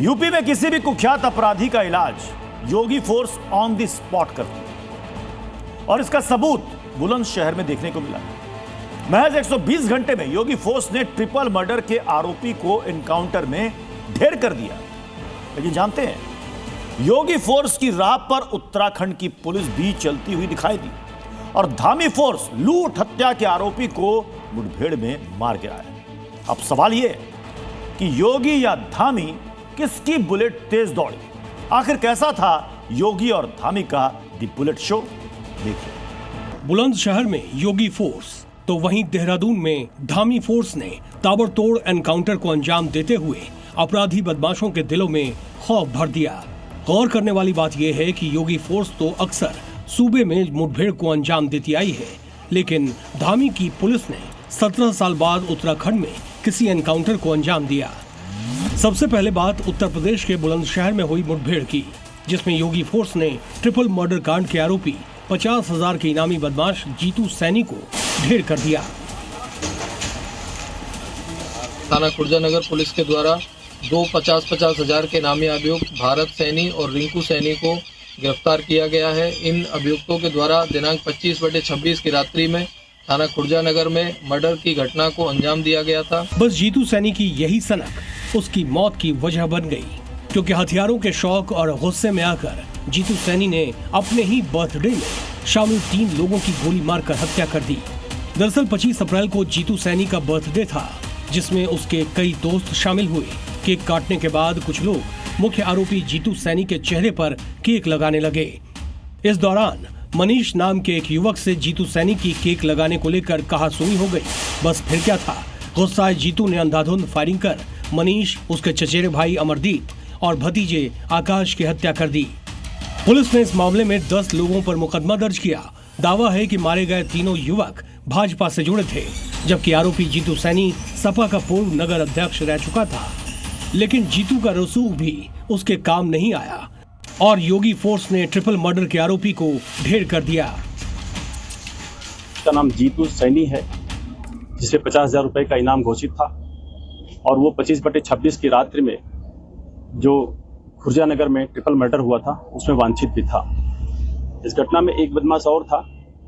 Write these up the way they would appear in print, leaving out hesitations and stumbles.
UP में किसी भी कुख्यात अपराधी का इलाज योगी फोर्स ऑन द स्पॉट करती है और इसका सबूत बुलंदशहर में देखने को मिला। महज 120 घंटे में योगी फोर्स ने ट्रिपल मर्डर के आरोपी को एनकाउंटर में ढेर कर दिया। लेकिन जानते हैं, योगी फोर्स की राह पर उत्तराखंड की पुलिस भी चलती हुई दिखाई दी और धामी फोर्स लूट हत्या के आरोपी को मुठभेड़ में मार गिराया। अब सवाल यह कि योगी या धामी किसकी बुलेट तेज दौड़ी? आखिर कैसा था योगी और धामी का दी बुलेट शो? देखिए। बुलंदशहर में योगी फोर्स तो वहीं देहरादून में धामी फोर्स ने ताबड़तोड़ एनकाउंटर को अंजाम देते हुए अपराधी बदमाशों के दिलों में खौफ भर दिया। गौर करने वाली बात यह है कि योगी फोर्स तो अक्सर सूबे में मुठभेड़ को अंजाम देती आई है, लेकिन धामी की पुलिस ने 17 साल बाद उत्तराखंड में किसी एनकाउंटर को अंजाम दिया। सबसे पहले बात उत्तर प्रदेश के बुलंदशहर में हुई मुठभेड़ की, जिसमें योगी फोर्स ने ट्रिपल मर्डर कांड के आरोपी 50,000 के इनामी बदमाश जीतू सैनी को ढेर कर दिया। थाना खुर्जानगर पुलिस के द्वारा 50,000 के इनामी अभियुक्त भारत सैनी और रिंकू सैनी को गिरफ्तार किया गया है। इन अभियुक्तों के द्वारा दिनांक 25/26 की रात्रि में थाना खुर्जानगर में मर्डर की घटना को अंजाम दिया गया था। बस जीतू सैनी की यही सनक उसकी मौत की वजह बन गई, क्योंकि हथियारों के शौक और गुस्से में आकर जीतू सैनी ने अपने ही बर्थडे में शामिल 3 लोगों की गोली मारकर हत्या कर दी। दरअसल 25 अप्रैल को जीतू सैनी का बर्थडे था, जिसमें उसके कई दोस्त शामिल हुए। केक काटने के बाद कुछ लोग मुख्य आरोपी जीतू सैनी के चेहरे पर केक लगाने लगे। इस दौरान मनीष नाम के एक युवक से जीतू सैनी की केक लगाने को लेकर कहासुनी हो गई। बस फिर क्या था, गुस्साए जीतू ने अंधाधुंध फायरिंग कर मनीष, उसके चचेरे भाई अमरदीप और भतीजे आकाश की हत्या कर दी। पुलिस ने इस मामले में 10 लोगों पर मुकदमा दर्ज किया। दावा है कि मारे गए तीनों युवक भाजपा से जुड़े थे, जबकि आरोपी जीतू सैनी सपा का पूर्व नगर अध्यक्ष रह चुका था। लेकिन जीतू का रसूख भी उसके काम नहीं आया और योगी फोर्स ने ट्रिपल मर्डर के आरोपी को ढेर कर दिया। उसका नाम जीतू सैनी है, जिसे 50,000 रुपए का इनाम घोषित था और वो 25/26 की रात्रि में जो खुर्जानगर में ट्रिपल मर्डर हुआ था उसमें वांछित भी था। इस घटना में एक बदमाश और था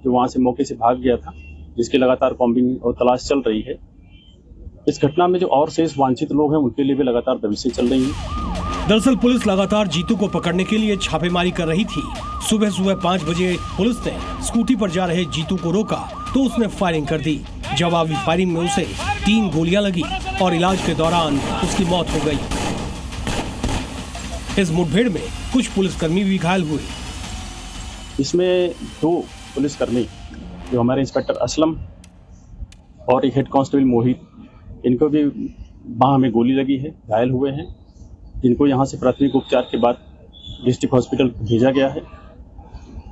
जो वहां से मौके से भाग गया था, जिसकी लगातार कॉम्बिंग और तलाश चल रही है। इस घटना में जो और शेष वांछित लोग हैं उनके लिए भी लगातार दबिशें चल रही हैं। दरअसल पुलिस लगातार जीतू को पकड़ने के लिए छापेमारी कर रही थी। सुबह 5 बजे पुलिस ने स्कूटी पर जा रहे जीतू को रोका तो उसने फायरिंग कर दी। जवाबी फायरिंग में उसे 3 गोलियां लगी और इलाज के दौरान उसकी मौत हो गई। इस मुठभेड़ में कुछ पुलिसकर्मी भी घायल हुए। इसमें 2 पुलिसकर्मी जो हमारे इंस्पेक्टर असलम और एक हेड कांस्टेबल मोहित, इनको भी बाह में गोली लगी है, घायल हुए हैं, जिनको यहां से प्राथमिक उपचार के बाद डिस्ट्रिक्ट हॉस्पिटल भेजा गया है।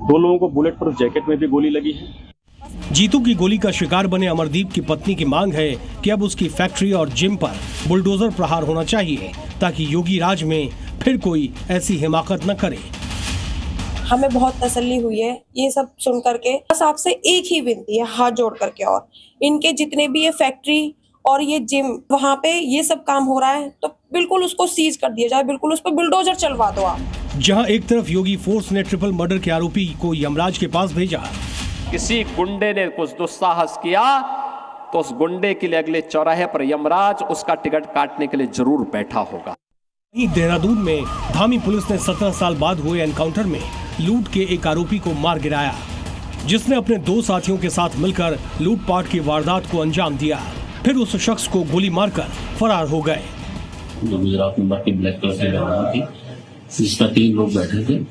2 लोगों को बुलेट प्रूफ जैकेट में भी गोली लगी है। जीतू की गोली का शिकार बने अमरदीप की पत्नी की मांग है कि अब उसकी फैक्ट्री और जिम पर बुलडोजर प्रहार होना चाहिए, ताकि योगी राज में फिर कोई ऐसी हिमाकत न करे। हमें बहुत तसल्ली हुई है ये सब सुन करके। बस आपसे एक ही विनती है, हाथ जोड़ करके, और इनके जितने भी ये फैक्ट्री और ये जिम वहाँ पे ये सब काम हो रहा है तो बिल्कुल उसको सीज कर दिया जाए, बिल्कुल उस पर बुलडोजर चलवा दो आप। जहाँ एक तरफ योगी फोर्स ने ट्रिपल मर्डर के आरोपी को यमराज के पास भेजा, किसी गुंडे ने कुछ दुस्साहस किया तो उस गुंडे के लिए अगले चौराहे पर यमराज उसका टिकट काटने के लिए जरूर बैठा होगा। वहीं देहरादून में धामी पुलिस ने 17 साल बाद हुए एनकाउंटर में लूट के एक आरोपी को मार गिराया, जिसने अपने 2 साथियों के साथ मिलकर लूटपाट की वारदात को अंजाम दिया। फिर उस शख्स को गोली मारकर फरार हो गए। जो गुजरात नंबर की ब्लैक कलर की गाड़ी थी, जिसमें 3 लोग बैठे थे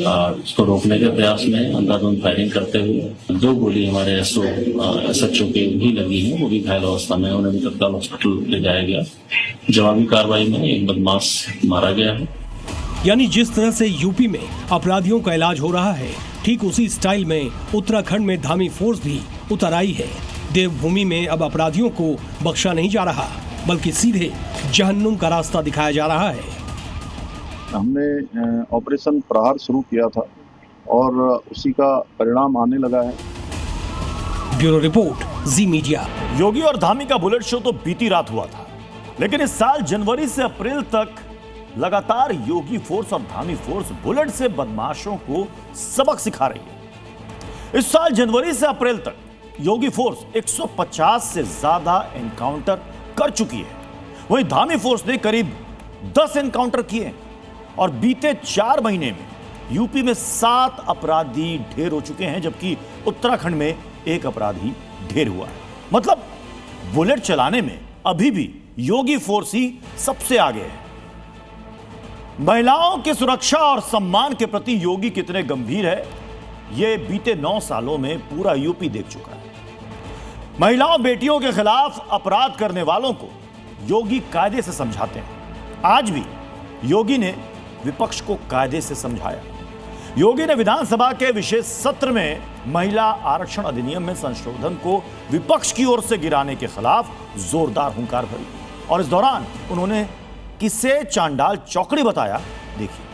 और उसको रोकने के प्रयास में अंधाधुंध फायरिंग करते हुए 2 गोली हमारे SHO के भी लगी हैं, वो भी घायल अवस्था में, उन्हें भी तत्काल हॉस्पिटल ले जाया गया। जवाबी कार्रवाई में एक बदमाश मारा गया है। यानी जिस तरह से यूपी में अपराधियों का इलाज हो रहा है, ठीक उसी स्टाइल में उत्तराखंड में धामी फोर्स भी उतर आई है। देवभूमि में अब अपराधियों को बख्शा नहीं जा रहा, बल्कि सीधे जहन्नुम का रास्ता दिखाया जा रहा है। हमने ऑपरेशन प्रहार शुरू किया था और उसी का परिणाम आने लगा है। ब्यूरो रिपोर्ट, जी मीडिया। योगी और धामी का बुलेट शो तो बीती रात हुआ था, लेकिन इस साल जनवरी से अप्रैल तक लगातार योगी फोर्स और धामी फोर्स बुलेट से बदमाशों को सबक सिखा रही है। इस साल जनवरी से अप्रैल तक योगी फोर्स 150 से ज्यादा एनकाउंटर कर चुकी है। वहीं धामी फोर्स ने करीब 10 एनकाउंटर किए और बीते 4 महीने में यूपी में 7 अपराधी ढेर हो चुके हैं, जबकि उत्तराखंड में 1 अपराधी ढेर हुआ है। मतलब बुलेट चलाने में अभी भी योगी फोर्स ही सबसे आगे है। महिलाओं की सुरक्षा और सम्मान के प्रति योगी कितने गंभीर है, यह बीते 9 सालों में पूरा यूपी देख चुका है। महिलाओं बेटियों के खिलाफ अपराध करने वालों को योगी कायदे से समझाते हैं। आज भी योगी ने विपक्ष को कायदे से समझाया। योगी ने विधानसभा के विशेष सत्र में महिला आरक्षण अधिनियम में संशोधन को विपक्ष की ओर से गिराने के खिलाफ जोरदार हुंकार भरी और इस दौरान उन्होंने किसे चांडाल चौकड़ी बताया, देखिए।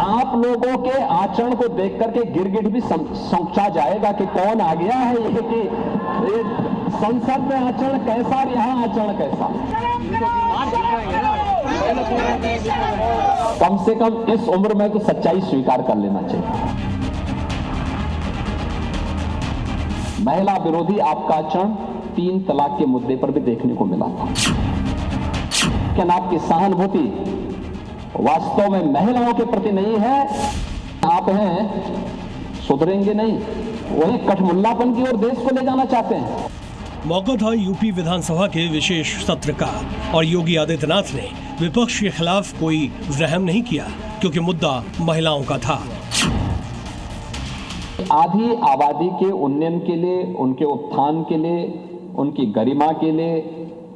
आप लोगों के आचरण को देख करके गिरगिट भी सोचा जाएगा कि कौन आ गया है, ये कि संसद में आचरण कैसा और यहां आचरण कैसा। कम से कम इस उम्र में तो सच्चाई स्वीकार कर लेना चाहिए। महिला विरोधी आपका आचरण 3 तलाक के मुद्दे पर भी देखने को मिला था। लेकिन आपकी सहानुभूति वास्तव में महिलाओं के प्रति नहीं है। आप हैं सुधरेंगे नहीं, वही कठमुल्लापन की ओर देश को ले जाना चाहते हैं। मौका था यूपी विधानसभा के विशेष सत्र का और योगी आदित्यनाथ ने विपक्ष के खिलाफ कोई रहम नहीं किया, क्योंकि मुद्दा महिलाओं का था। आधी आबादी के उन्नयन के लिए, उनके उत्थान के लिए, उनकी गरिमा के लिए,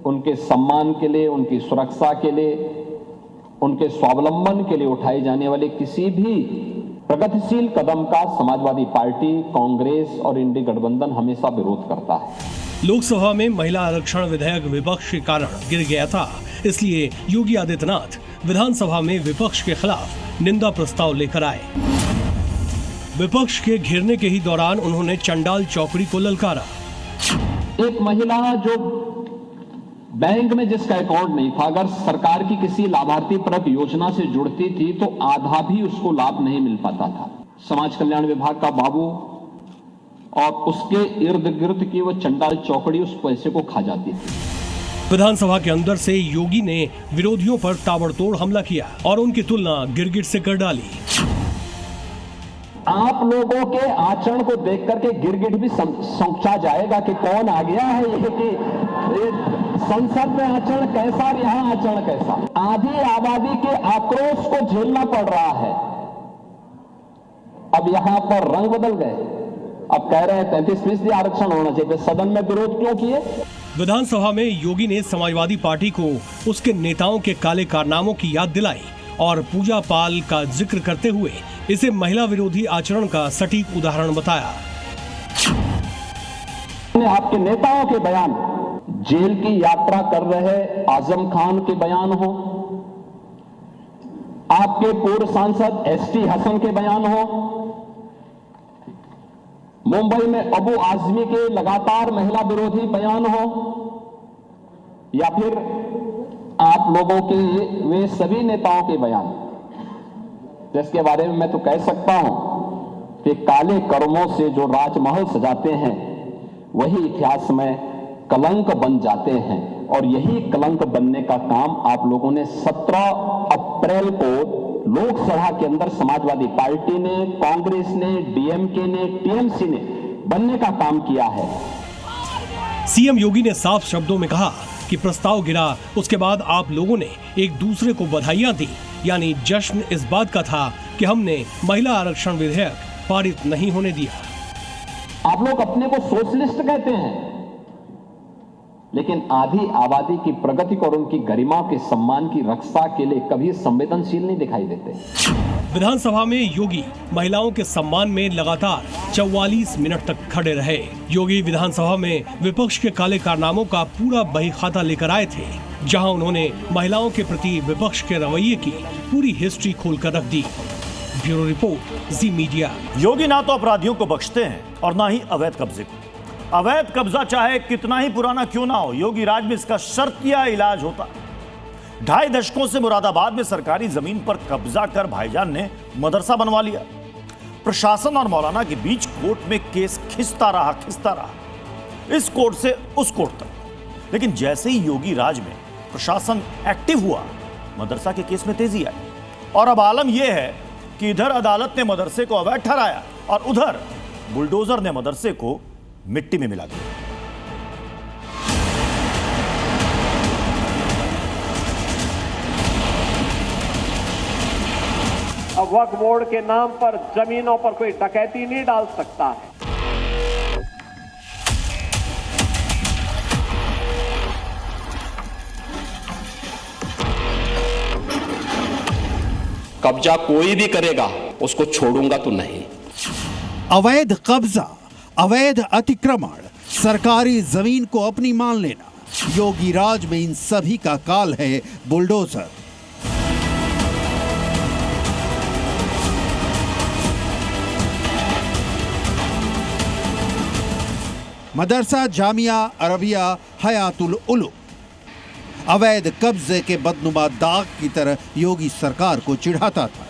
उनके सम्मान के लिए, उनकी सुरक्षा के लिए, उनके स्वावलंबन के लिए उठाए जाने वाले किसी भी प्रगतिशील कदम का समाजवादी पार्टी, कांग्रेस और इंडी गठबंधन हमेशा विरोध करता है। लोकसभा में महिला आरक्षण विधेयक विपक्ष के कारण गिर गया था, इसलिए योगी आदित्यनाथ विधानसभा में विपक्ष के खिलाफ निंदा प्रस्ताव लेकर आए। विपक्ष के घेरने के ही दौरान उन्होंने चंडाल चौकड़ी को ललकारा। एक महिला जो बैंक में जिसका अकाउंट नहीं था, अगर सरकार की किसी लाभार्थी परक योजना से जुड़ती थी तो आधा भी उसको लाभ नहीं मिल पाता था। समाज कल्याण विभाग का बाबू और उसके इर्द गिर्द की वो चंडाल चौकड़ी उस पैसे को खा जाती थी। विधानसभा के अंदर से योगी ने विरोधियों पर ताबड़तोड़ हमला किया और उनकी तुलना गिरगिट से कर डाली। आप लोगों के आचरण को देख करके गिरगिट भी सोचा जाएगा कि कौन आ गया है, ये कि संसद में आचरण कैसा और यहां आचरण कैसा। आधी आबादी के आक्रोश को झेलना पड़ रहा है। अब यहां पर रंग बदल गए, अब कह रहे हैं 33% आरक्षण होना चाहिए। सदन में विरोध क्यों किए? विधानसभा में योगी ने समाजवादी पार्टी को उसके नेताओं के काले कारनामों की याद दिलाई और पूजा पाल का जिक्र करते हुए इसे महिला विरोधी आचरण का सटीक उदाहरण बताया। आपके नेताओं के बयान, जेल की यात्रा कर रहे आजम खान के बयान हो, आपके पूर्व सांसद एसटी हसन के बयान हो, मुंबई में अबू आजमी के लगातार महिला विरोधी बयान हो, या फिर आप लोगों के वे सभी नेताओं के बयान, जिसके बारे में मैं तो कह सकता हूं कि काले कर्मों से जो राजमहल सजाते हैं वही इतिहास में कलंक बन जाते हैं। और यही कलंक बनने का काम आप लोगों ने 17 अप्रैल को लोकसभा के अंदर समाजवादी पार्टी ने, कांग्रेस ने, डीएमके ने, टीएमसी ने बनने का काम किया है। सीएम योगी ने साफ शब्दों में कहा कि प्रस्ताव गिरा, उसके बाद आप लोगों ने एक दूसरे को बधाइयां दी, यानी जश्न इस बात का था कि हमने महिला आरक्षण विधेयक पारित नहीं होने दिया। आप लोग अपने को सोशलिस्ट कहते हैं, लेकिन आधी आबादी की प्रगति और उनकी गरिमा के सम्मान की रक्षा के लिए कभी संवेदनशील नहीं दिखाई देते। विधानसभा में योगी महिलाओं के सम्मान में लगातार 44 मिनट तक खड़े रहे। योगी विधानसभा में विपक्ष के काले कारनामों का पूरा बहीखाता लेकर आए थे, जहां उन्होंने महिलाओं के प्रति विपक्ष के रवैये की पूरी हिस्ट्री खोलकर रख दी। ब्यूरो रिपोर्ट, जी मीडिया। योगी ना तो अपराधियों को बख्शते हैं और ना ही अवैध कब्जे को। अवैध कब्जा चाहे कितना ही पुराना क्यों ना हो, योगी राज में इसका शर्तिया इलाज होता है। 2.5 दशकों से मुरादाबाद में सरकारी जमीन पर कब्जा कर भाईजान ने मदरसा बनवा लिया। प्रशासन और मौलाना के बीच कोर्ट में केस खिंचता रहा, इस कोर्ट से उस कोर्ट तक। लेकिन जैसे ही योगी राज में प्रशासन एक्टिव हुआ, मदरसा के केस में तेजी आई। और अब आलम यह है कि इधर अदालत ने मदरसे को अवैध ठहराया और उधर बुलडोजर ने मदरसे को मिट्टी में मिला दिया। अब वक्फ बोर्ड के नाम पर जमीनों पर कोई डकैती नहीं डाल सकता है। कब्जा कोई भी करेगा उसको छोड़ूंगा तो नहीं। अवैध कब्जा, अवैध अतिक्रमण, सरकारी जमीन को अपनी मान लेना, योगी राज में इन सभी का काल है बुलडोजर। मदरसा जामिया अरबिया हयातुल उलूम अवैध कब्जे के बदनुमा दाग की तरह योगी सरकार को चिढ़ाता था।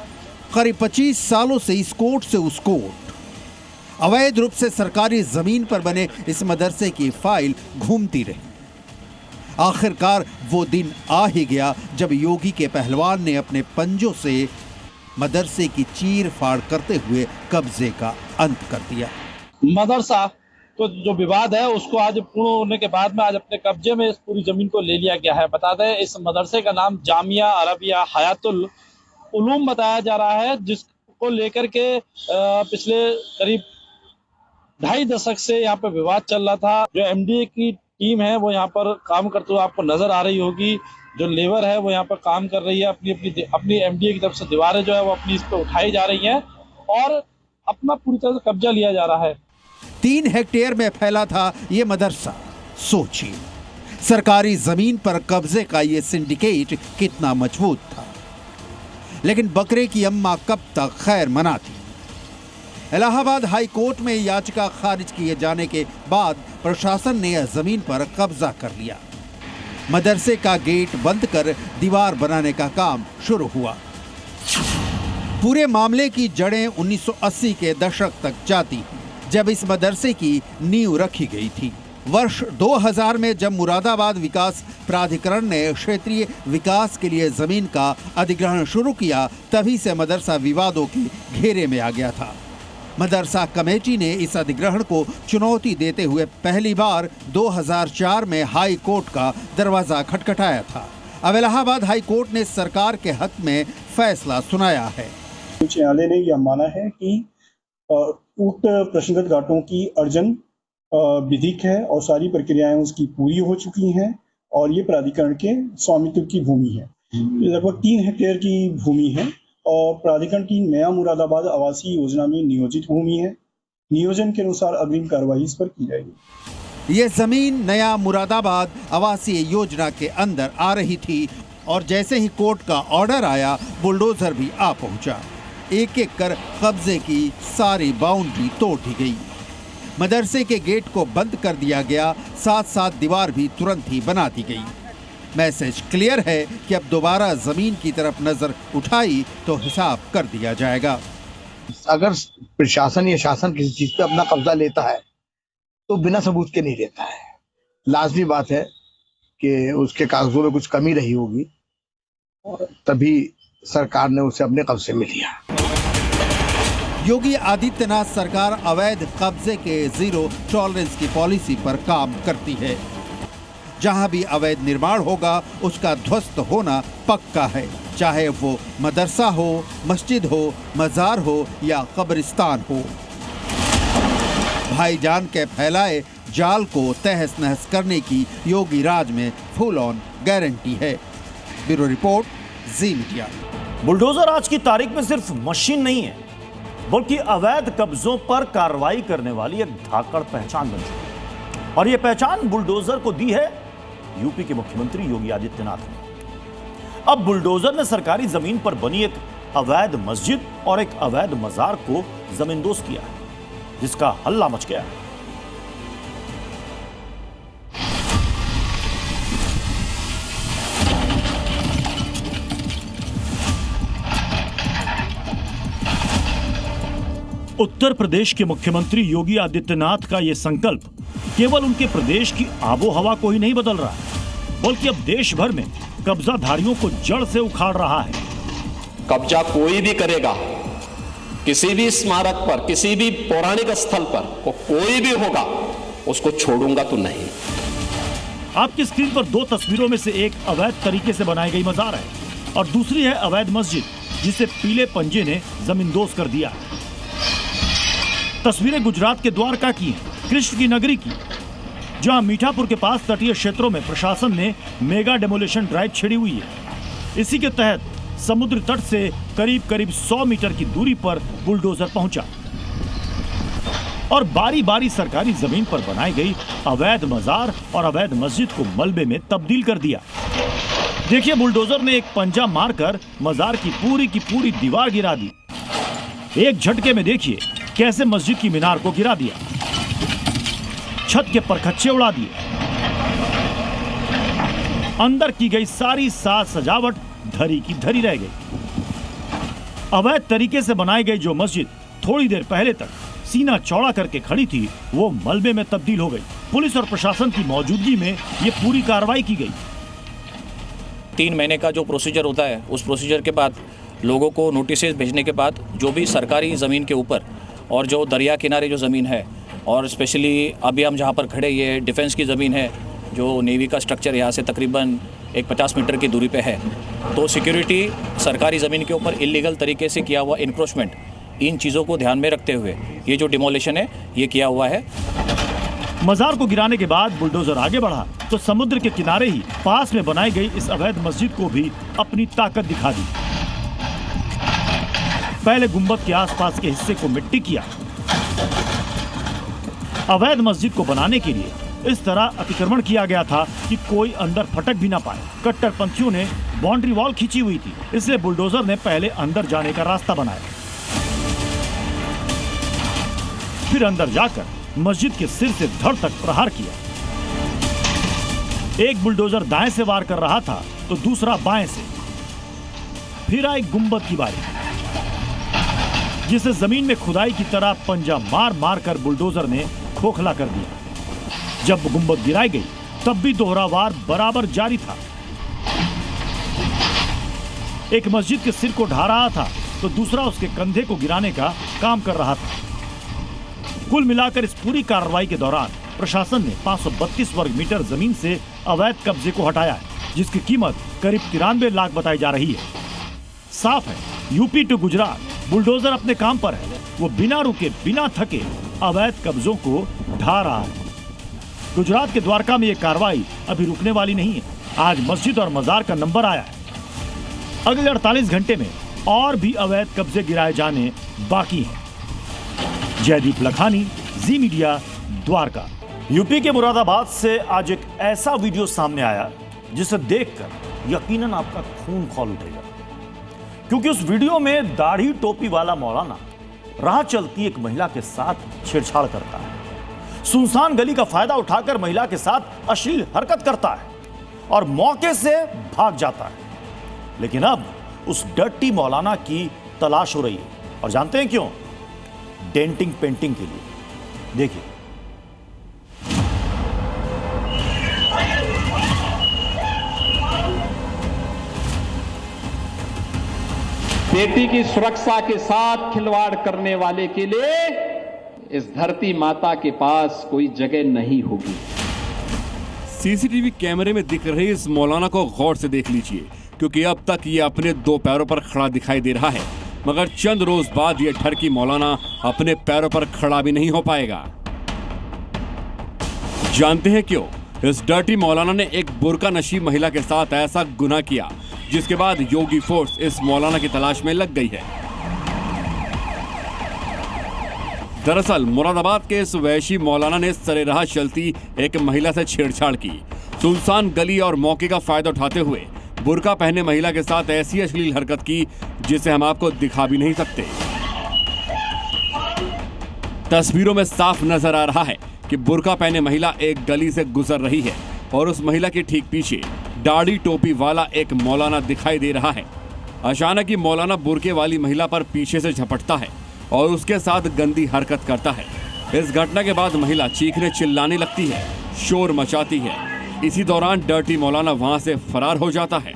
करीब 25 सालों से इस कोर्ट से उस कोर्ट, अवैध रूप से सरकारी जमीन पर बने इस मदरसे की फाइल घूमती रही। आखिरकार वो दिन आ ही गया जब योगी के पहलवान ने अपने पंजों से मदरसे की चीर फाड़ करते हुए कब्जे का अंत कर दिया। मदरसा तो जो विवाद है उसको आज पूर्ण होने के बाद में आज अपने कब्जे में इस पूरी जमीन को ले लिया गया है। बता दें, इस मदरसे का नाम जामिया अरबिया हयातुल उलूम बताया जा रहा है, जिसको लेकर के पिछले करीब 2.5 दशक से यहाँ पे विवाद चल रहा था। जो एमडीए की टीम है वो यहाँ पर काम करते हुए आपको नजर आ रही होगी। जो लेबर है वो यहाँ पर काम कर रही है, अपनी एमडीए की तरफ से दीवारें जो है वो अपनी इस पर उठाई जा रही हैं और अपना पूरी तरह से कब्जा लिया जा रहा है। 3 हेक्टेयर में फैला था ये मदरसा। सोचिए, सरकारी जमीन पर कब्जे का ये सिंडिकेट कितना मजबूत था। लेकिन बकरे की अम्मा कब तक खैर मनाती। इलाहाबाद हाई कोर्ट में याचिका खारिज किए जाने के बाद प्रशासन ने यह जमीन पर कब्जा कर लिया। मदरसे का गेट बंद कर दीवार बनाने का काम शुरू हुआ। पूरे मामले की जड़ें 1980 के दशक तक जाती हैं, जब इस मदरसे की नींव रखी गई थी। वर्ष 2000 में जब मुरादाबाद विकास प्राधिकरण ने क्षेत्रीय विकास के लिए जमीन का अधिग्रहण शुरू किया, तभी से मदरसा विवादों के घेरे में आ गया था। मदरसा कमेटी ने इस अधिग्रहण को चुनौती देते हुए पहली बार 2004 में हाई कोर्ट का दरवाजा खटखटाया था। अब इलाहाबाद हाई कोर्ट ने सरकार के हक में फैसला सुनाया है। उच्च न्यायालय ने यह माना है कि उक्त प्रश्नगत घाटों की अर्जन विधिक है और सारी प्रक्रियाएं उसकी पूरी हो चुकी हैं और ये प्राधिकरण के स्वामित्व की भूमि है। लगभग 3 हेक्टेयर की भूमि है और प्राधिकरण की नया मुरादाबाद आवासीय योजना में नियोजित भूमि है। नियोजन के अनुसार अग्रिम कार्रवाई इस पर की जाएगी। ये जमीन नया मुरादाबाद आवासीय योजना के अंदर आ रही थी और जैसे ही कोर्ट का ऑर्डर आया, बुलडोजर भी आ पहुंचा। एक एक कर कब्जे की सारी बाउंड्री तोड़ दी गई। मदरसे के गेट को बंद कर दिया गया, साथ साथ दीवार भी तुरंत ही बना दी गई। मैसेज क्लियर है कि अब दोबारा जमीन की तरफ नजर उठाई तो हिसाब कर दिया जाएगा। अगर प्रशासन या शासन किसी चीज पे अपना कब्जा लेता है तो बिना सबूत के नहीं लेता है। लाजमी बात है कि उसके कागजों में कुछ कमी रही होगी और तभी सरकार ने उसे अपने कब्जे में लिया। योगी आदित्यनाथ सरकार अवैध कब्जे के जीरो टॉलरेंस की पॉलिसी पर काम करती है। जहां भी अवैध निर्माण होगा उसका ध्वस्त होना पक्का है, चाहे वो मदरसा हो, मस्जिद हो, मजार हो या कब्रिस्तान हो। भाईजान के फैलाए जाल को तहस नहस करने की योगी राज में फुल ऑन गारंटी है। ब्यूरो रिपोर्ट, जी मीडिया। बुलडोजर आज की तारीख में सिर्फ मशीन नहीं है, बल्कि अवैध कब्जों पर कार्रवाई करने वाली एक धाकड़ पहचान बन चुकी है। और यह पहचान बुलडोजर को दी है यूपी के मुख्यमंत्री योगी आदित्यनाथ ने। अब बुलडोजर ने सरकारी जमीन पर बनी एक अवैध मस्जिद और एक अवैध मजार को जमींदोज किया है, जिसका हल्ला मच गया है। उत्तर प्रदेश के मुख्यमंत्री योगी आदित्यनाथ का यह संकल्प केवल उनके प्रदेश की आबोहवा को ही नहीं बदल रहा है, बल्कि अब देश भर में कब्जाधारियों को जड़ से उखाड़ रहा है। कब्जा कोई भी करेगा, किसी भी स्मारक पर, किसी भी पौराणिक स्थल पर, कोई भी होगा, उसको छोड़ूंगा तो नहीं। आपकी स्क्रीन पर दो तस्वीरों में से एक अवैध तरीके से बनाई गई मजार है और दूसरी है अवैध मस्जिद, जिसे पीले पंजे ने जमींदोज कर दिया। तस्वीरें गुजरात के द्वारका की हैं, कृष्ण की नगरी की, जहां मीठापुर के पास तटीय क्षेत्रों में प्रशासन ने मेगा डेमोलिशन ड्राइव छेड़ी हुई है। इसी के तहत समुद्र तट से करीब 100 मीटर की दूरी पर बुलडोजर पहुंचा और बारी बारी सरकारी जमीन पर बनाई गई अवैध मजार और अवैध मस्जिद को मलबे में तब्दील कर दिया। देखिए, बुलडोजर ने एक पंजा मारकर मजार की पूरी दीवार गिरा दी। एक झटके में देखिए कैसे मस्जिद की मीनार को गिरा दिया, छत के परखच्चे उड़ा दिए, अंदर की गई सारी साज सजावट धरी की धरी रह गई। अवैध तरीके से बनाई गई जो मस्जिद थोड़ी देर पहले तक सीना चौड़ा करके खड़ी थी, वो मलबे में तब्दील हो गई। पुलिस और प्रशासन की मौजूदगी में ये पूरी कार्रवाई की गई। 3 महीने का जो प्रोसीजर होता है, उस प्रोसीजर के बाद लोगों को नोटिस भेजने के बाद जो भी सरकारी ज़मीन के ऊपर और जो दरिया किनारे जो ज़मीन है, और स्पेशली अभी हम जहाँ पर खड़े, ये डिफेंस की ज़मीन है, जो नेवी का स्ट्रक्चर यहाँ से तकरीबन 50 मीटर की दूरी पे है। तो सिक्योरिटी सरकारी ज़मीन के ऊपर इलीगल तरीके से किया हुआ इंक्रोचमेंट, इन चीज़ों को ध्यान में रखते हुए ये जो डिमोलिशन है ये किया हुआ है। मजार को गिराने के बाद बुलडोजर आगे बढ़ा तो समुद्र के किनारे ही पास में बनाई गई इस अवैध मस्जिद को भी अपनी ताकत दिखा दी। पहले गुंबद के आसपास के हिस्से को मिट्टी किया। अवैध मस्जिद को बनाने के लिए इस तरह अतिक्रमण किया गया था कि कोई अंदर फटक भी ना पाए। कट्टरपंथियों ने बाउंड्री वॉल खींची हुई थी, इसलिए बुलडोजर ने पहले अंदर जाने का रास्ता बनाया, फिर अंदर जाकर मस्जिद के सिर से धड़ तक प्रहार किया। एक बुलडोजर दाएं से वार कर रहा था तो दूसरा बाएं से। फिर आई गुंबद की बारी, जिसे जमीन में खुदाई की तरह पंजा मार मार कर बुलडोजर ने खोखला कर दिया। जब गुंबद गिराई गई तब भी दोहरा वार बराबर जारी था। एक मस्जिद के सिर को ढा रहा था तो दूसरा उसके कंधे को गिराने का काम कर रहा था। कुल मिलाकर इस पूरी कार्रवाई के दौरान प्रशासन ने 532 वर्ग मीटर जमीन से अवैध कब्जे को हटाया है, जिसकी कीमत करीब 93 लाख बताई जा रही है। साफ है, यूपी टू गुजरात बुलडोजर अपने काम पर है। वो बिना रुके बिना थके अवैध कब्जों को ढा रहा है। गुजरात के द्वारका में ये कार्रवाई अभी रुकने वाली नहीं है। आज मस्जिद और मजार का नंबर आया है। अगले 48 घंटे में और भी अवैध कब्जे गिराए जाने बाकी हैं। जयदीप लखानी, जी मीडिया, द्वारका। यूपी के मुरादाबाद से आज एक ऐसा वीडियो सामने आया जिसे देखकर यकीनन आपका खून खौल उठेगा, क्योंकि उस वीडियो में दाढ़ी टोपी वाला मौलाना राह चलती एक महिला के साथ छेड़छाड़ करता है। सुनसान गली का फायदा उठाकर महिला के साथ अश्लील हरकत करता है और मौके से भाग जाता है। लेकिन अब उस डर्टी मौलाना की तलाश हो रही है, और जानते हैं क्यों? डेंटिंग पेंटिंग के लिए। देखिए, बेटी की सुरक्षा के साथ खिलवाड़ करने वाले के लिए इस धरती माता के पास कोई जगह नहीं होगी। सीसीटीवी कैमरे में दिख रहे इस मौलाना को गौर से देख लीजिए, क्योंकि अब तक ये अपने 2 पैरों पर खड़ा दिखाई दे रहा है, मगर चंद रोज बाद ये ठरकी मौलाना अपने पैरों पर खड़ा भी नहीं हो पाएगा। जानते हैं क्यों? इस डर्टी मौलाना ने एक बुर्का नशी महिला के साथ ऐसा गुनाह किया, जिसके बाद योगी फोर्स इस मौलाना की तलाश में लग गई है। दरअसल मुरादाबाद के इस वैशी मौलाना ने सरेराह चलती एक महिला से छेड़छाड़ की। सुनसान गली और मौके का फायदा उठाते हुए बुर्का पहने महिला के साथ ऐसी अश्लील हरकत की जिसे हम आपको दिखा भी नहीं सकते। तस्वीरों में साफ नजर आ रहा है कि बुर्का पहने महिला एक गली से गुजर रही है और उस महिला के ठीक पीछे दाढ़ी टोपी वाला एक मौलाना दिखाई दे रहा है। अचानक ही मौलाना बुर्के वाली महिला पर पीछे से झपटता है और उसके साथ गंदी हरकत करता है। इस घटना के बाद महिला चीखने चिल्लाने लगती है, शोर मचाती है। इसी दौरान डर्टी मौलाना वहां से फरार हो जाता है।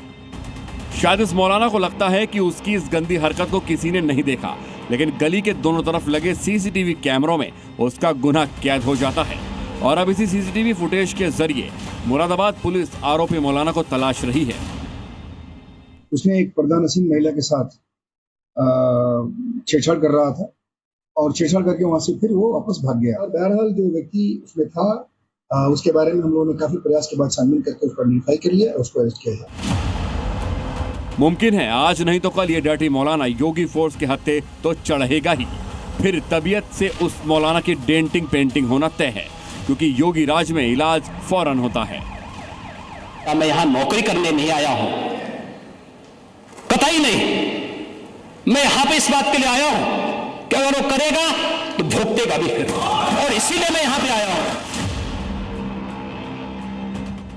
शायद इस मौलाना को लगता है कि उसकी इस गंदी हरकत को किसी ने नहीं देखा, लेकिन गली के दोनों तरफ लगे सीसीटीवी कैमरों में उसका गुनाह कैद हो जाता है और अब इसी सीसीटीवी फुटेज के जरिए मुरादाबाद पुलिस आरोपी मौलाना को तलाश रही है। उसने एक पर्दा नसीन महिला के साथ छेड़छाड़ कर रहा था और छेड़छाड़ करके वहां से फिर वो वापस भाग गया। और बहरहाल जो व्यक्ति उसमें था उसके बारे में हम लोगों ने काफी प्रयास के बाद छानबीन करके उसको आइडेंटिफाई कर लिया और उसको अरेस्ट किया है। मुमकिन है आज नहीं तो कल ये डर्टी मौलाना योगी फोर्स के हत्थे तो चढ़ेगा ही। फिर तबीयत से उस मौलाना की डेंटिंग पेंटिंग होना तय है, क्योंकि योगी राज में इलाज फौरन होता है। मैं यहाँ नौकरी करने नहीं आया हूं, कतई नहीं। मैं यहाँ पे इस बात के लिए आया हूं कि अगर वो करेगा तो भुगतेगा भी फिर, और इसीलिए मैं यहाँ पे आया हूं।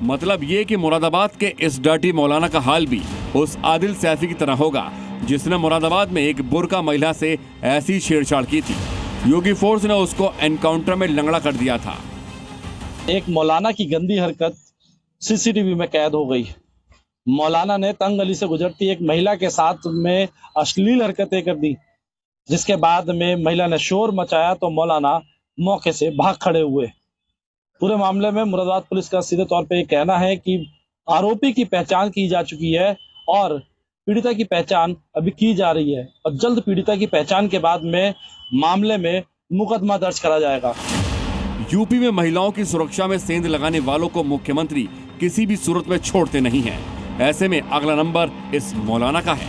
मतलब ये कि मुरादाबाद के इस डर्टी मौलाना का हाल भी उस आदिल सैफी की तरह होगा जिसने मुरादाबाद में एक बुर्का महिला से ऐसी छेड़छाड़ की थी। योगी फोर्स ने उसको एनकाउंटर में लंगड़ा कर दिया था। एक मौलाना की गंदी हरकत सीसीटीवी में कैद हो गई। मौलाना ने तंग गली से गुजरती एक महिला के साथ में अश्लील हरकतें कर दी, जिसके बाद में महिला ने शोर मचाया तो मौलाना मौके से भाग खड़े हुए। पूरे मामले में मुरादाबाद पुलिस का सीधे तौर पे ये कहना है कि आरोपी की पहचान की जा चुकी है और पीड़िता की पहचान अभी की जा रही है और जल्द पीड़िता की पहचान के बाद में मामले में मुकदमा दर्ज करा जाएगा। यूपी में महिलाओं की सुरक्षा में सेंध लगाने वालों को मुख्यमंत्री किसी भी सूरत में छोड़ते नहीं हैं। ऐसे में अगला नंबर इस मौलाना का है।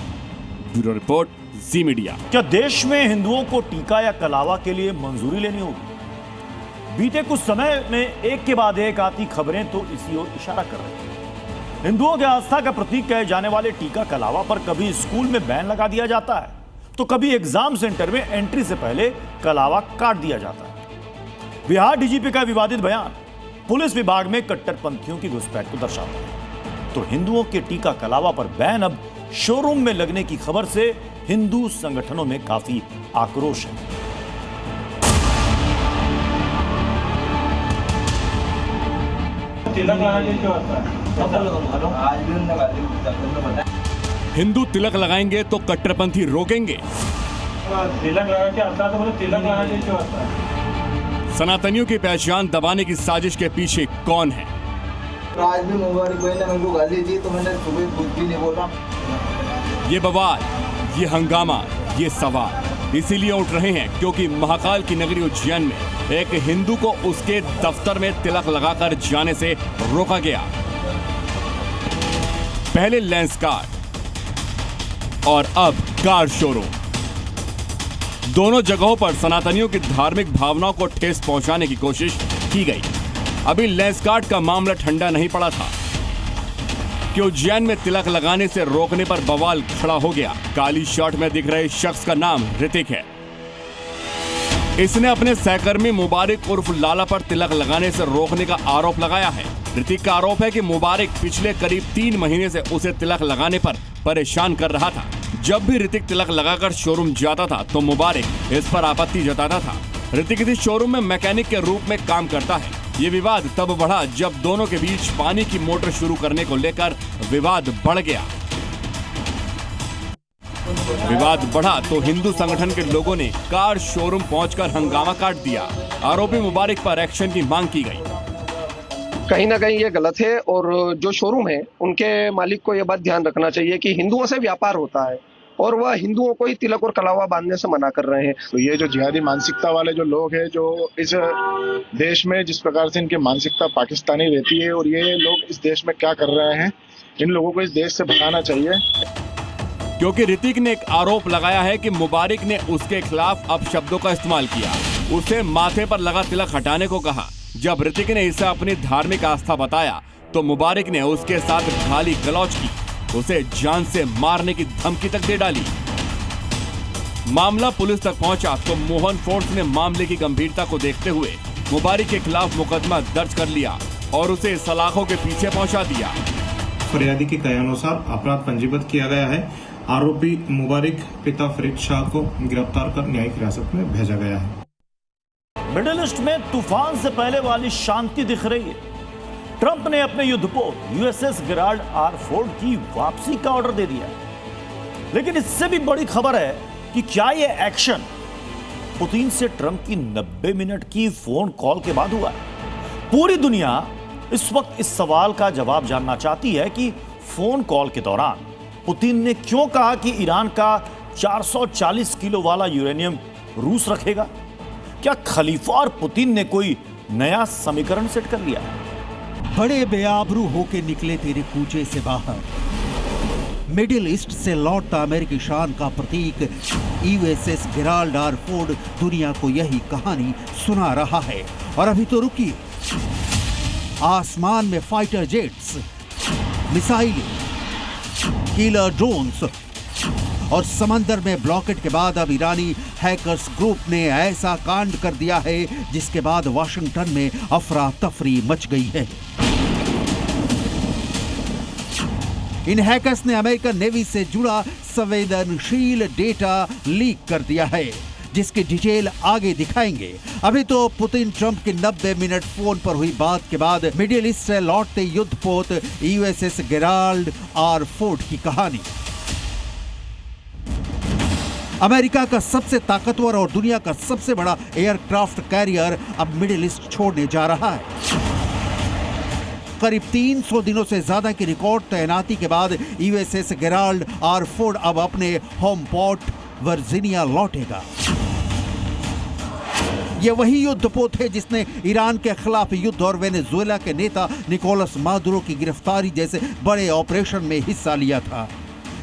ब्यूरो रिपोर्ट, जी मीडिया। क्या देश में हिंदुओं को टीका या कलावा के लिए मंजूरी लेनी होगी? बीते कुछ समय में एक के बाद एक आती खबरें तो इसी ओर इशारा कर रही हैं। हिंदुओं के आस्था का प्रतीक कहे जाने वाले टीका कलावा पर कभी स्कूल में बैन लगा दिया जाता है तो कभी एग्जाम सेंटर में एंट्री से पहले कलावा काट दिया जाता है। बिहार डीजीपी का विवादित बयान पुलिस विभाग में कट्टरपंथियों की घुसपैठ को दर्शाता है। तो हिंदुओं के टीका कलावा पर बैन अब शोरूम में लगने की खबर से हिंदू संगठनों में काफी आक्रोश है। हिंदू तिलक लगाएंगे तो कट्टरपंथी रोकेंगे। तिलक लगा के आता तो बोले तिलक लगाने क्यों आता है? सनातनियों की पहचान दबाने की साजिश के पीछे कौन है? आज भी मुबारक भाई ने मेरे को गाली दी तो मैंने सुबह कुछ भी नहीं बोला। ये बवाल, ये हंगामा, ये सवाल इसीलिए उठ रहे हैं क्योंकि महाकाल की नगरी उज्जैन में एक हिंदू को उसके दफ्तर में तिलक लगाकर जाने से रोका गया। पहले लेंस कार्ड और अब कार शोरूम, दोनों जगहों पर सनातनियों की धार्मिक भावनाओं को ठेस पहुंचाने की कोशिश की गई। अभी लेंस कार्ड का मामला ठंडा नहीं पड़ा था कि उज्जैन में तिलक लगाने से रोकने पर बवाल खड़ा हो गया। काली शर्ट में दिख रहे शख्स का नाम ऋतिक है। इसने अपने सहकर्मी मुबारक उर्फ लाला पर तिलक लगाने से रोकने का आरोप लगाया है। ऋतिक का आरोप है कि मुबारक पिछले करीब 3 महीने से उसे तिलक लगाने पर परेशान कर रहा था। जब भी ऋतिक तिलक लगाकर शोरूम जाता था तो मुबारक इस पर आपत्ति जताता था। ऋतिक इस शोरूम में मैकेनिक के रूप में काम करता है। ये विवाद तब बढ़ा जब दोनों के बीच पानी की मोटर शुरू करने को लेकर विवाद बढ़ गया। विवाद बढ़ा तो हिंदू संगठन के लोगों ने कार शोरूम पहुंचकर हंगामा काट दिया। आरोपी मुबारक पर एक्शन की मांग की गई। कहीं ना कहीं ये गलत है और जो शोरूम है उनके मालिक को ये बात ध्यान रखना चाहिए कि हिंदुओं से व्यापार होता है और वह हिंदुओं को ही तिलक और कलावा बांधने से मना कर रहे हैं। तो ये जो जिहादी मानसिकता वाले जो लोग हैं, जो इस देश में जिस प्रकार से इनकी मानसिकता पाकिस्तानी रहती है और ये लोग इस देश में क्या कर रहे हैं, इन लोगों को इस देश से भगाना चाहिए। क्योंकि ऋतिक ने एक आरोप लगाया है कि मुबारक ने उसके खिलाफ अपशब्दों का इस्तेमाल किया, उसे माथे पर लगा तिलक हटाने को कहा। जब ऋतिक ने इसे अपनी धार्मिक आस्था बताया तो मुबारक ने उसके साथ गाली गलौज की। उसे जान से मारने की धमकी तक दे डाली। मामला पुलिस तक पहुंचा तो मोहन फोर्स ने मामले की गंभीरता को देखते हुए मुबारिक के खिलाफ मुकदमा दर्ज कर लिया और उसे सलाखों के पीछे पहुंचा दिया। फरियादी के कथनानुसार अपराध पंजीबद्ध किया गया है। आरोपी मुबारिक पिता फरीद शाह को गिरफ्तार कर न्यायिक हिरासत में भेजा गया है। मिडिल ईस्ट में तूफान से पहले वाली शांति दिख रही है। ट्रंप ने अपने युद्धपोत यूएसएस गेराल्ड आर फोर्ड की वापसी का ऑर्डर दे दिया है। लेकिन इससे भी बड़ी खबर है कि क्या यह एक्शन पुतिन से ट्रंप की 90 मिनट की फोन कॉल के बाद हुआ है। पूरी दुनिया इस वक्त इस सवाल का जवाब जानना चाहती है कि फोन कॉल के दौरान पुतिन ने क्यों कहा कि ईरान का 440 किलो वाला यूरेनियम रूस रखेगा। क्या खलीफा और पुतिन ने कोई नया समीकरण सेट कर लिया है? बड़े बेआबरू होके निकले तेरे कूचे से बाहर। मिडिल ईस्ट से लौटता अमेरिकी शान का प्रतीक यूएसएस गेराल्ड आर फोर्ड दुनिया को यही कहानी सुना रहा है। और अभी तो रुकिए, आसमान में फाइटर जेट्स, मिसाइलें, किलर ड्रोन्स और समंदर में ब्लॉकेट के बाद अब ईरानी हैकर्स ग्रुप ने ऐसा कांड कर दिया है जिसके बाद वाशिंगटन में अफरा तफरी मच गई है। इन हैकर्स ने अमेरिकन नेवी से जुड़ा संवेदनशील डेटा लीक कर दिया है, जिसकी डिटेल आगे दिखाएंगे। अभी तो पुतिन ट्रंप की 90 मिनट फोन पर हुई बात के बाद मिडिल ईस्ट से लौटते युद्धपोत यूएसएस गेराल्ड आर फोर्ड की कहानी। अमेरिका का सबसे ताकतवर और दुनिया का सबसे बड़ा एयरक्राफ्ट कैरियर अब मिडिल ईस्ट छोड़ने जा रहा है। करीब 300 दिनों से ज्यादा की रिकॉर्ड तैनाती के बाद यूएसएस गेराल्ड आर फोर्ड अब अपने होम पोर्ट वर्जीनिया लौटेगा। यह वही युद्धपोत है जिसने ईरान के खिलाफ युद्ध और वेनेजुएला के नेता निकोलस मादुरो की गिरफ्तारी जैसे बड़े ऑपरेशन में हिस्सा लिया था।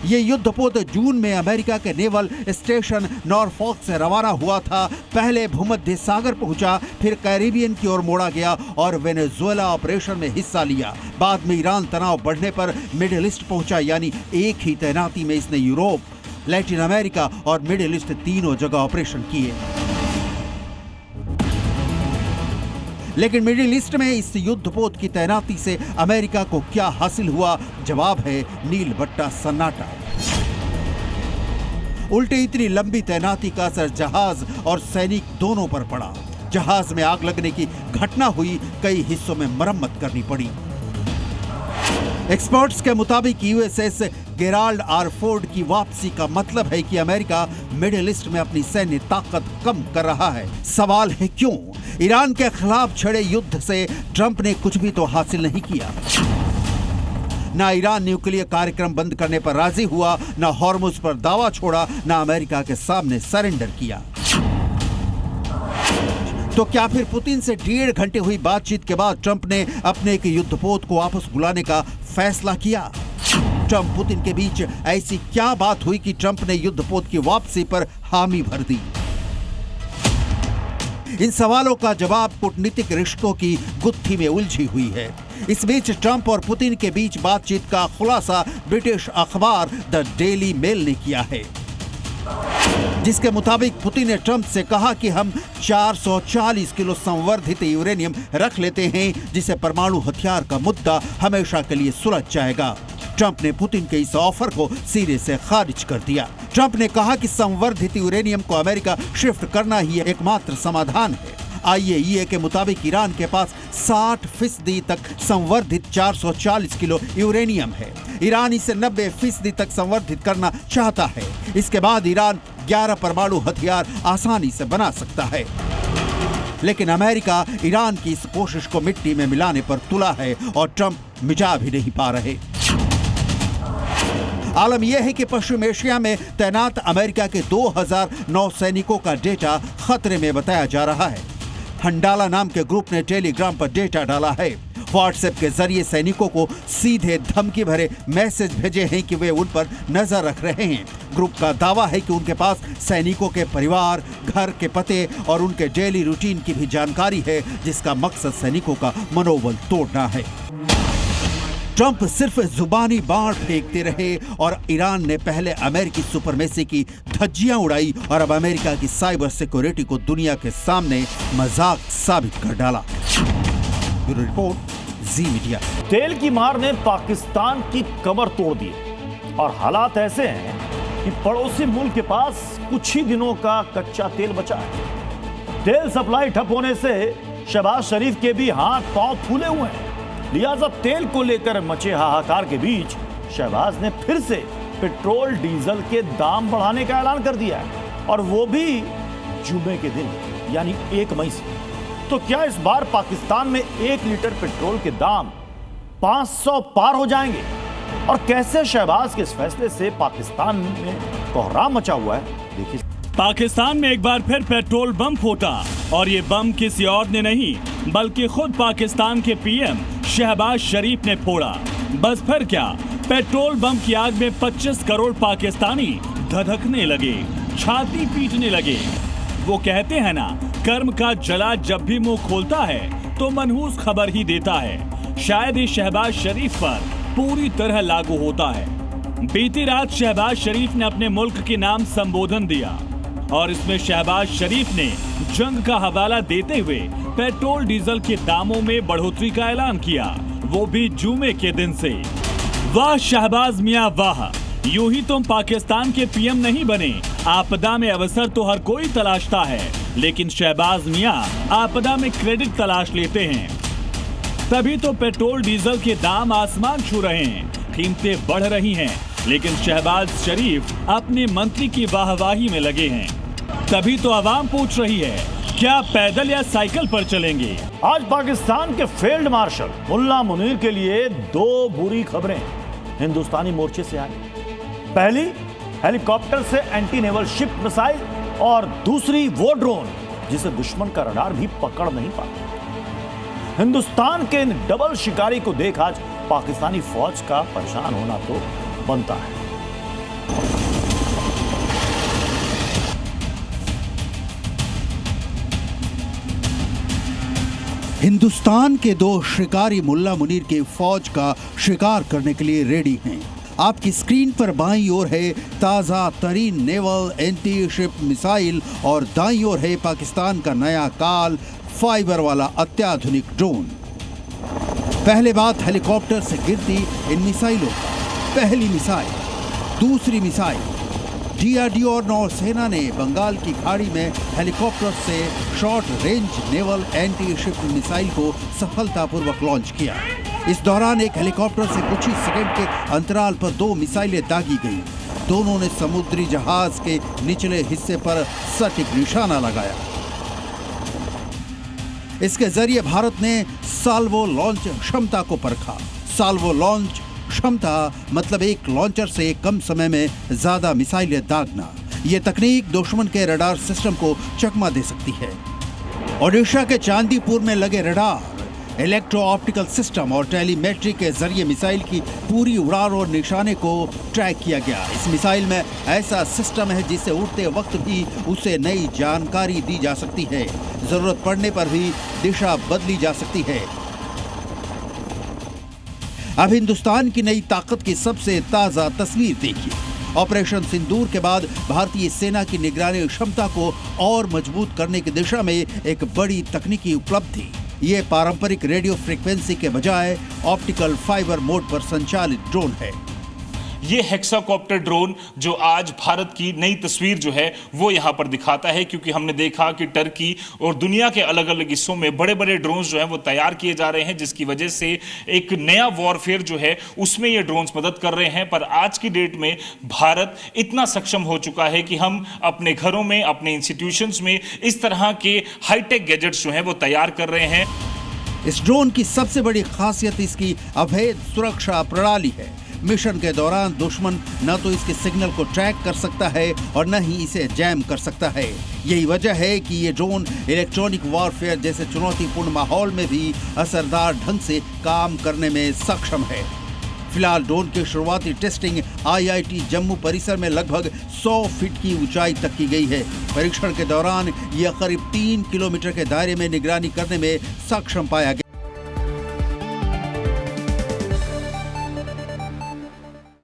ये युद्धपोत जून में अमेरिका के नेवल स्टेशन नॉरफॉक से रवाना हुआ था। पहले भूमध्य सागर पहुंचा, फिर कैरिबियन की ओर मोड़ा गया और वेनेजुएला ऑपरेशन में हिस्सा लिया। बाद में ईरान तनाव बढ़ने पर मिडिल ईस्ट पहुंचा, यानी एक ही तैनाती में इसने यूरोप, लैटिन अमेरिका और मिडिल ईस्ट तीनों जगह ऑपरेशन किए। लेकिन मिडिल ईस्ट में इस युद्धपोत की तैनाती से अमेरिका को क्या हासिल हुआ? जवाब है नील बट्टा सन्नाटा। उल्टे इतनी लंबी तैनाती का असर जहाज और सैनिक दोनों पर पड़ा। जहाज में आग लगने की घटना हुई, कई हिस्सों में मरम्मत करनी पड़ी। एक्सपर्ट्स के मुताबिक यूएसएस गेराल्ड आर फोर्ड की वापसी का मतलब है कि अमेरिका मिडिल ईस्ट में अपनी सैन्य ताकत कम कर रहा है। सवाल है क्यों? ईरान के खिलाफ छड़े युद्ध से ट्रंप ने कुछ भी तो हासिल नहीं किया। ना ईरान न्यूक्लियर कार्यक्रम बंद करने पर राजी हुआ, ना हॉर्मुज पर दावा छोड़ा, ना अमेरिका के सामने सरेंडर किया। तो क्या फिर पुतिन से 1.5 घंटे हुई बातचीत के बाद ट्रंप ने अपने एक युद्धपोत को वापस बुलाने का फैसला किया? ट्रंप पुतिन के बीच ऐसी क्या बात हुई कि ट्रंप ने युद्धपोत की वापसी पर हामी भर दी? इन सवालों का जवाब कूटनीतिक रिश्तों की गुत्थी में उलझी हुई है। इस बीच ट्रंप और पुतिन के बीच बातचीत का खुलासा ब्रिटिश अखबार द डेली मेल ने किया है, जिसके मुताबिक पुतिन ने ट्रंप से कहा कि हम 440 किलो संवर्धित यूरेनियम रख लेते हैं, जिसे परमाणु हथियार का मुद्दा हमेशा के लिए सुलझ जाएगा। ट्रंप ने पुतिन के इस ऑफर को सिरे से खारिज कर दिया। ट्रंप ने कहा कि संवर्धित यूरेनियम को अमेरिका शिफ्ट करना ही एकमात्र समाधान है। IAEA के मुताबिक ईरान के पास 60% तक संवर्धित 440 किलो यूरेनियम है। ईरान इसे 90% तक संवर्धित करना चाहता है। इसके बाद ईरान 11 परमाणु हथियार आसानी से बना सकता है। लेकिन अमेरिका ईरान की इस कोशिश को मिट्टी में मिलाने पर तुला है और ट्रंप मिटा भी नहीं पा रहे। आलम यह है कि पश्चिम एशिया में तैनात अमेरिका के 2000 नौसैनिकों का डेटा खतरे में बताया जा रहा है। हंडाला नाम के ग्रुप ने टेलीग्राम पर डेटा डाला है। व्हाट्सएप के जरिए सैनिकों को सीधे धमकी भरे मैसेज भेजे हैं कि वे उन पर नजर रख रहे हैं। ग्रुप का दावा है कि उनके पास सैनिकों के परिवार, घर के पते और उनके डेली रूटीन की भी जानकारी है, जिसका मकसद सैनिकों का मनोबल तोड़ना है। ट्रंप सिर्फ जुबानी बाण फेंकते रहे और ईरान ने पहले अमेरिकी सुपरमेसी की धज्जियां उड़ाई और अब अमेरिका की साइबर सिक्योरिटी को दुनिया के सामने मजाक साबित कर डाला। ब्यूरो रिपोर्ट, जी मीडिया। तेल की मार ने पाकिस्तान की कमर तोड़ दी और हालात ऐसे हैं कि पड़ोसी मुल्क के पास कुछ ही दिनों का कच्चा तेल बचा है। तेल सप्लाई ठप होने से शहबाज शरीफ के भी हाथ पांव फूले हुए हैं। लिहाजा तेल को लेकर मचे हाहाकार के बीच शहबाज ने फिर से पेट्रोल डीजल के दाम बढ़ाने का ऐलान कर दिया है और वो भी जुमे के दिन यानी 1 मई से। तो क्या इस बार पाकिस्तान में 1 लीटर पेट्रोल के दाम 500 पार हो जाएंगे? और कैसे शहबाज के इस फैसले से पाकिस्तान में कोहराम मचा हुआ है, देखिए। पाकिस्तान में एक बार फिर पेट्रोल बम फूटा और ये बम किसी और ने नहीं बल्कि खुद पाकिस्तान के पीएम शहबाज शरीफ ने फोड़ा। बस फिर क्या, पेट्रोल बम की आग में 25 करोड़ पाकिस्तानी धधकने लगे, छाती पीटने लगे। वो कहते हैं ना, कर्म का जला जब भी मुंह खोलता है तो मनहूस खबर ही देता है। शायद ये शहबाज शरीफ पर पूरी तरह लागू होता है। बीती रात शहबाज शरीफ ने अपने मुल्क के नाम संबोधन दिया और इसमें शहबाज शरीफ ने जंग का हवाला देते हुए पेट्रोल डीजल के दामों में बढ़ोतरी का ऐलान किया, वो भी जुमे के दिन से। वाह शहबाज मियां वाह, यूं ही तुम पाकिस्तान के पीएम नहीं बने। आपदा में अवसर तो हर कोई तलाशता है, लेकिन शहबाज मियां आपदा में क्रेडिट तलाश लेते हैं। तभी तो पेट्रोल डीजल के दाम आसमान छू रहे हैं, कीमतें बढ़ रही हैं, लेकिन शहबाज शरीफ अपने मंत्री की वाहवाही में लगे हैं। तभी तो आवाम पूछ रही है, क्या पैदल या साइकिल पर चलेंगे? आज पाकिस्तान के फील्ड मार्शल मुल्ला मुनीर के लिए 2 बुरी खबरें हिंदुस्तानी मोर्चे से आई। पहली, हेलीकॉप्टर से एंटी नेवल शिप मिसाइल और दूसरी वो ड्रोन जिसे दुश्मन का रडार भी पकड़ नहीं पाता। हिंदुस्तान के इन डबल शिकारी को देख आज पाकिस्तानी फौज का परेशान होना तो बनता है। हिंदुस्तान के 2 शिकारी मुल्ला मुनीर के फौज का शिकार करने के लिए रेडी हैं। आपकी स्क्रीन पर बाईं ओर है ताज़ा तरीन नेवल एंटी शिप मिसाइल और दाईं ओर है पाकिस्तान का नया काल फाइबर वाला अत्याधुनिक ड्रोन। पहले बात हेलीकॉप्टर से गिरती इन मिसाइलों का। पहली मिसाइल, दूसरी मिसाइल। डीआरडीओ और नौसेना ने बंगाल की खाड़ी में हेलीकॉप्टर से short range naval anti ship missile को सफलतापूर्वक लॉन्च किया। इस दौरान एक हेलीकॉप्टर से कुछ ही सेकंड के अंतराल पर 2 मिसाइलें दागी गईं। दोनों ने समुद्री जहाज के निचले हिस्से पर सटीक निशाना लगाया। इसके जरिए भारत ने साल्वो लॉन्च क्षमता को परखा। साल्वो लॉन्च क्षमता मतलब एक लॉन्चर से कम समय में ज्यादा मिसाइलें दागना। ये तकनीक दुश्मन के रडार सिस्टम को चकमा दे सकती है। ओडिशा के चांदीपुर में लगे रडार, इलेक्ट्रो ऑप्टिकल सिस्टम और टेलीमेट्री के जरिए मिसाइल की पूरी उड़ान और निशाने को ट्रैक किया गया। इस मिसाइल में ऐसा सिस्टम है जिससे उड़ते वक्त भी उसे नई जानकारी दी जा सकती है। जरूरत पड़ने पर भी दिशा बदली जा सकती है। अब हिंदुस्तान की नई ताकत की सबसे ताजा तस्वीर देखिए। ऑपरेशन सिंदूर के बाद भारतीय सेना की निगरानी क्षमता को और मजबूत करने की दिशा में एक बड़ी तकनीकी उपलब्धि। ये पारंपरिक रेडियो फ्रीक्वेंसी के बजाय ऑप्टिकल फाइबर मोड पर संचालित ड्रोन है। ये हेक्साकॉप्टर ड्रोन जो आज भारत की नई तस्वीर जो है वो यहाँ पर दिखाता है, क्योंकि हमने देखा कि टर्की और दुनिया के अलग अलग हिस्सों में बड़े बड़े ड्रोन्स जो हैं वो तैयार किए जा रहे हैं, जिसकी वजह से एक नया वॉरफेयर जो है उसमें ये ड्रोन्स मदद कर रहे हैं। पर आज की डेट में भारत इतना सक्षम हो चुका है कि हम अपने घरों में, अपने इंस्टीट्यूशंस में इस तरह के हाईटेक गैजेट्स जो हैं वो तैयार कर रहे हैं। इस ड्रोन की सबसे बड़ी खासियत इसकी अभेद सुरक्षा प्रणाली है। मिशन के दौरान दुश्मन न तो इसके सिग्नल को ट्रैक कर सकता है और न ही इसे जैम कर सकता है। यही वजह है कि ये ड्रोन इलेक्ट्रॉनिक वॉरफेयर जैसे चुनौतीपूर्ण माहौल में भी असरदार ढंग से काम करने में सक्षम है। फिलहाल ड्रोन की शुरुआती टेस्टिंग IIT जम्मू परिसर में लगभग 100 फीट की ऊंचाई तक की गई है। परीक्षण के दौरान यह करीब 3 किलोमीटर के दायरे में निगरानी करने में सक्षम पाया गया।